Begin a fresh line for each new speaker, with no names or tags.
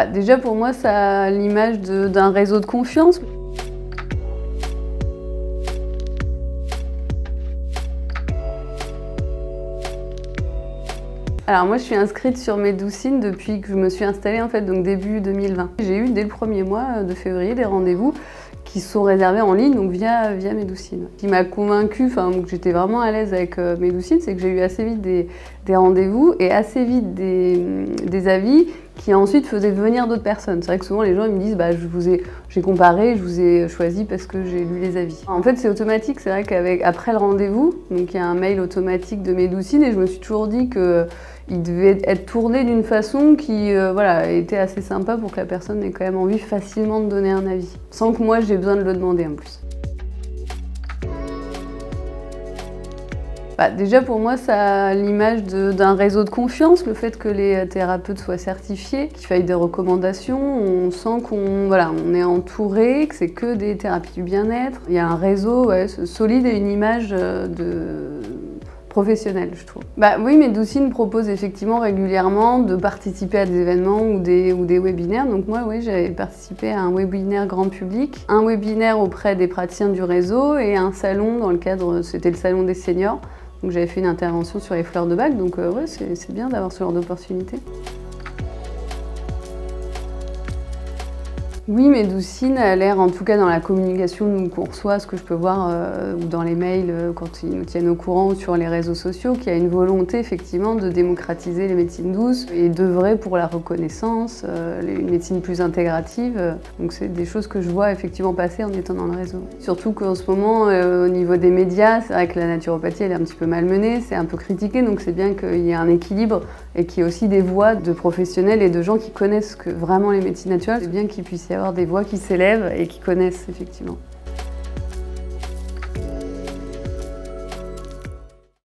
Déjà pour moi, ça a l'image d'un réseau de confiance. Alors moi je suis inscrite sur Médoucine depuis que je me suis installée en fait, donc début 2020. J'ai eu dès le premier mois de février des rendez-vous qui sont réservés en ligne, donc via Médoucine. Ce qui m'a convaincue, que j'étais vraiment à l'aise avec Médoucine, c'est que j'ai eu assez vite des rendez-vous et assez vite des avis qui ensuite faisaient venir d'autres personnes. C'est vrai que souvent les gens ils me disent j'ai comparé, je vous ai choisi parce que j'ai lu les avis. En fait c'est automatique, c'est vrai qu'après le rendez-vous, donc il y a un mail automatique de Médoucine et je me suis toujours dit que il devait être tourné d'une façon qui était assez sympa pour que la personne ait quand même envie facilement de donner un avis, sans que moi j'ai besoin de le demander en plus. Déjà pour moi, ça a l'image d'un réseau de confiance, le fait que les thérapeutes soient certifiés, qu'il faille des recommandations, on sent qu'on est entouré, que c'est que des thérapies du bien-être. Il y a un réseau solide et une image professionnelle, je trouve. Oui, Médoucine propose effectivement régulièrement de participer à des événements ou des webinaires. Donc moi, oui, j'avais participé à un webinaire grand public, un webinaire auprès des praticiens du réseau et un salon dans le cadre, c'était le salon des seniors. Donc j'avais fait une intervention sur les fleurs de bac, donc ouais, c'est bien d'avoir ce genre d'opportunité. Oui, Médoucine a l'air, en tout cas dans la communication qu'on reçoit, ce que je peux voir, ou dans les mails quand ils nous tiennent au courant ou sur les réseaux sociaux, qu'il y a une volonté effectivement de démocratiser les médecines douces et d'œuvrer pour la reconnaissance, une médecine plus intégrative. Donc c'est des choses que je vois effectivement passer en étant dans le réseau. Surtout qu'en ce moment, au niveau des médias, c'est vrai que la naturopathie elle est un petit peu malmenée, c'est un peu critiqué, donc c'est bien qu'il y ait un équilibre et qu'il y ait aussi des voix de professionnels et de gens qui connaissent vraiment les médecines naturelles. C'est bien qu'il puisse y avoir des voix qui s'élèvent et qui connaissent effectivement.